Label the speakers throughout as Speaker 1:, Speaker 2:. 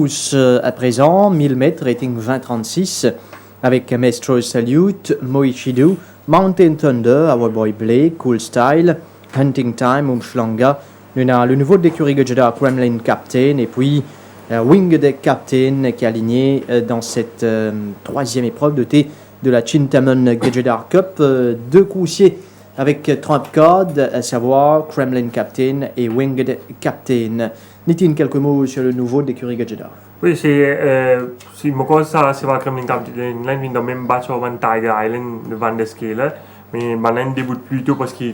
Speaker 1: À présent, 1000 mètres, rating 2036, avec Maestro Salute, Moichidu, Mountain Thunder, Our Boy Blake, Cool Style, Hunting Time, Umshlanga. Nous avons le nouveau d'écurie Gajada, Kremlin Captain, et puis Winged Captain qui est aligné dans cette troisième épreuve de la Chintamon Gajada Cup. Deux coussiers avec Trump Card, à savoir Kremlin Captain et Winged Captain. Nitin, quelques mots sur le nouveau d'écurie Gajada.
Speaker 2: Oui, c'est mon cas, ça, c'est pas Kremlin Captain. Là, il vient même battre sur Tiger Island de Van der Skele. Mais maintenant, il débute plus tôt parce que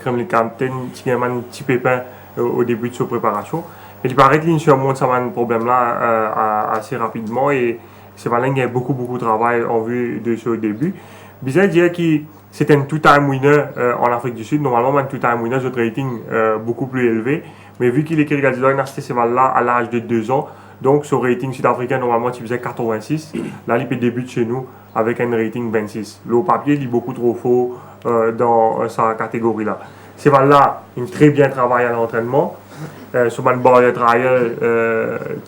Speaker 2: Kremlin Captain, il y a un petit pépin au début de sa préparation. Mais il paraît qu'il surmonte ce problème-là assez rapidement. Et c'est vrai qu'il y a beaucoup de travail en vue de ce début. Bizarre de dire que c'est un two-time winner en Afrique du Sud. Normalement, un two-time winner, c'est un rating beaucoup plus élevé. Mais vu qu'il est Gajada, il a acheté ce cheval-là à l'âge de 2 ans. Donc, son rating sud-africain, normalement, il faisait 86. Là, il débute chez nous avec un rating 26. Le papier, il est beaucoup trop faux dans sa catégorie-là. Ce cheval-là, il très bien travaillé à l'entraînement. Sur une barrière trial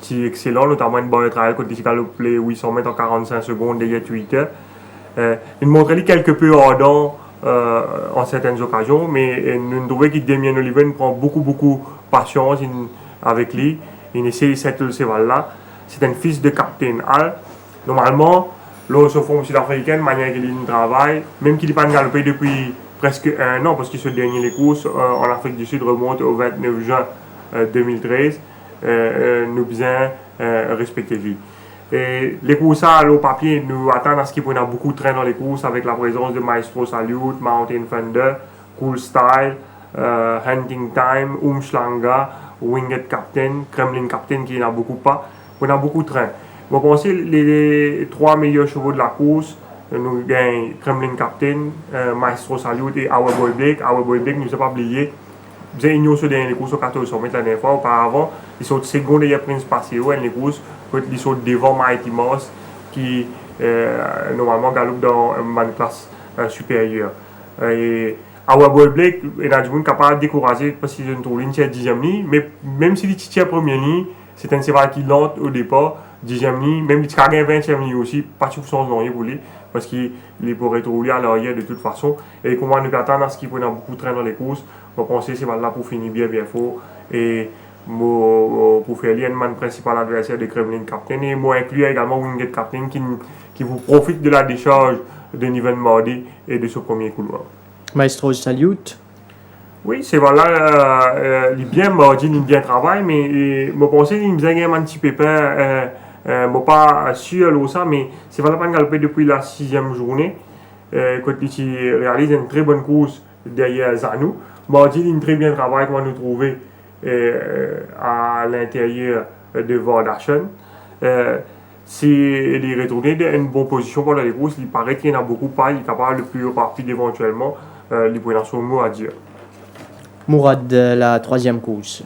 Speaker 2: qui est excellent, notamment une barrière trial quand il a les 800 mètres en 45 secondes derrière Twitter. Il montrait quelque peu ardent en certaines occasions, mais nous trouvons que Damien Oliver prend beaucoup patience avec lui. Il essaie de settle ce cheval-là. C'est un fils de Captain Al. Normalement, l'eau se forme sud-africaine, manière qu'il travaille, même qu'il n'est pas galopé depuis presque 1 an, parce que ce dernier les courses en Afrique du Sud remonte au 29 juin 2013. Nous bien respecter lui. Et les courses à l'eau papier nous attendent à ce qu'il y ait beaucoup de train dans les courses avec la présence de Maestro Salute, Mountain Thunder, Cool Style, Hunting Time, Umshlanga, Winged Captain, Kremlin Captain qui n'a beaucoup pas. On a beaucoup de trains. Je pense que les 3 meilleurs chevaux de la course, nous gagnons Kremlin Captain, Maestro Salute et Our Boy Blake. Our Boy Blake, nous ne pas oublié. Vous avez ignoré les courses au 1400 mètres la dernière fois. Auparavant, ils sont secondes derrière Prince Passio et les courses, ils sont devant Mighty Mouse qui normalement galope dans une classe supérieure. Et Our Boy Blake, il a du monde capable de décourager parce qu'il est une ligne, c'est 10e ligne. Mais même si il est première ligne, c'est un cheval qui lente au départ, 10e ligne. Même si il a 20e ligne aussi, pas de chance pour lui parce qu'il pourrait rouler à l'arrière de toute façon. Et comment nous attendre à ce qu'il prenne beaucoup de train dans les courses. Je pense que c'est là pour finir bien fort. Et pour faire l'un principal adversaire de Kremlin Captain. Et moi inclure également Winged Captain qui vous profite de la décharge de Niven Mardi et de ce premier couloir.
Speaker 1: Maestro Salute.
Speaker 2: Oui, c'est voilà, il est bien Mardi, il bien travail, mais je pense qu'il me faisait un petit pépin. Je ne suis pas sûr de ça, mais c'est voilà pas galopé depuis la 6e journée. Quand il réalise une très bonne course derrière Zanou. Mardi, il très bien travail qu'on va nous trouver à l'intérieur de Vardashen. S'il est retourné dans une bonne position pendant les courses, il paraît qu'il y en a beaucoup pas, il est capable le plus rapide éventuellement, il pourrait avoir son mot à dire.
Speaker 1: Mourad, la 3e course.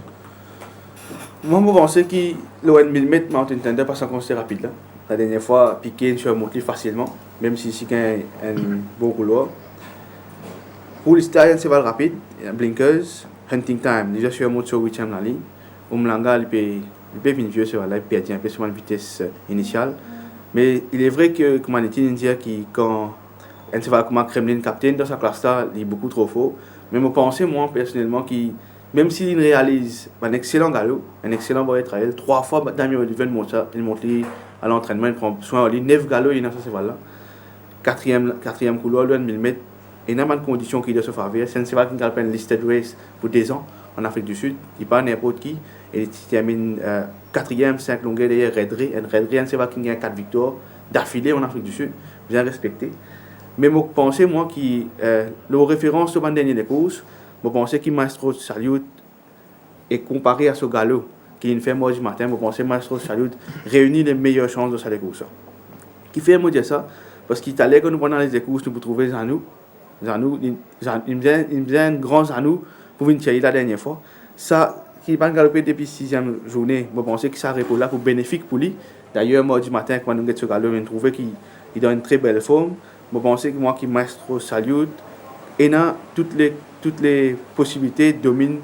Speaker 3: Moi, je pense que le 1000 mètres Mountain Thunder passe en c'est rapide. Là. La dernière fois, Piqué sur monté facilement, même si c'est un bon couloir. Pour l'Italien, c'est pas rapide. Blinkers, Hunting Time, déjà sur monte sur 8e la ligne. Umlanga, il peut venir vieux, il perd un peu sur la vitesse initiale. Mais il est vrai que, comme on dit, quand un cheval comme Kremlin Captain dans sa classe-là, il est beaucoup trop fort. Mais je pense, moi, personnellement, qu'il même s'il réalise un excellent galop, un excellent barrière trial, 3 fois Damien Oliver monte à l'entraînement, il prend soin en ligne, 9 galops, il a ce cheval-là. 4e couloir, 1000 mètres, énormément de conditions qui doivent se faire. C'est un cheval qui a une listed race pour 2 ans en Afrique du Sud, il part n'importe qui, et il termine 4e, 5 longueurs derrière Red Ray. Red Ray, un cheval qui a 4 victoires d'affilée en Afrique du Sud, bien respecté. Mais je pense, moi, que le référence sur le dernier des courses, je pense que Maestro Salute est comparé à ce galop qui est fait moi du matin. Je pense que Maestro Salute réunit les meilleures chances de sa course. Qui fait moi dire ça? Parce qu'il allait que nous prenons les courses, nous pour trouver Zanou. Il me faisait un grand Zanou pour venir chercher la dernière fois. Ça, qui va galoper depuis 6e journée, je pense que ça répond là pour bénéfique pour lui. D'ailleurs, moi du matin, quand nous avons ce galop, je trouve qu'il est dans une très belle forme. Je pense que moi qui Maestro Salute, et dans toutes les possibilités domine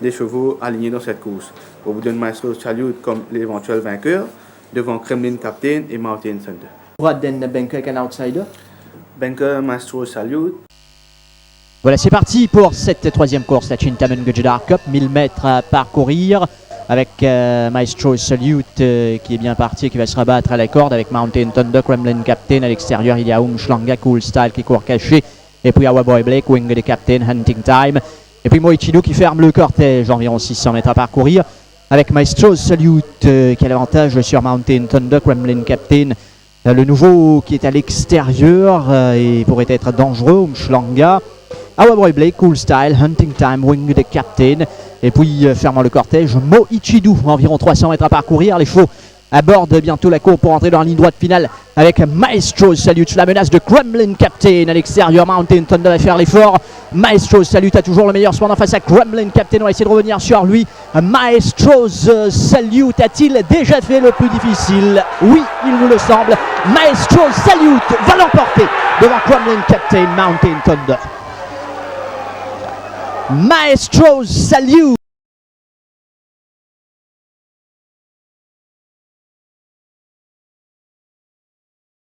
Speaker 3: les chevaux alignés dans cette course. On vous donne Maestro Salute comme l'éventuel vainqueur, devant Kremlin Captain et Mountain Thunder.
Speaker 1: Wat den Benke un outsider?
Speaker 3: Banker Maestro Salute.
Speaker 4: Voilà, c'est parti pour cette troisième course, la Chintaman Gujarat Cup, 1000 mètres à parcourir avec Maestro Salute qui est bien parti, qui va se rabattre à la corde avec Mountain Thunder, Kremlin Captain à l'extérieur. Il y a Umshlanga, Cool Style qui court caché, et puis Our Boy Blake, Wing the Captain, Hunting Time, et puis Moichido qui ferme le cortège, environ 600 mètres à parcourir avec Maestro Salute qui a l'avantage sur Mountain Thunder, Kremlin Captain. Le nouveau qui est à l'extérieur et pourrait être dangereux, Umshlanga. Our Boy Blake, Cool Style, Hunting Time, Wing the Captain. Et puis fermant le cortège, Moichidu, environ 300 mètres à parcourir. Les chevaux abordent bientôt la courbe pour entrer dans la ligne droite finale avec Maestro Salute sous la menace de Kremlin Captain à l'extérieur. Mountain Thunder va faire l'effort. Maestro Salute a toujours le meilleur cependant face à Kremlin Captain. On va essayer de revenir sur lui. Maestro Salute a-t-il déjà fait le plus difficile? Oui, il nous le semble. Maestro Salute va l'emporter devant Kremlin Captain, Mountain Thunder. Maestro Salute.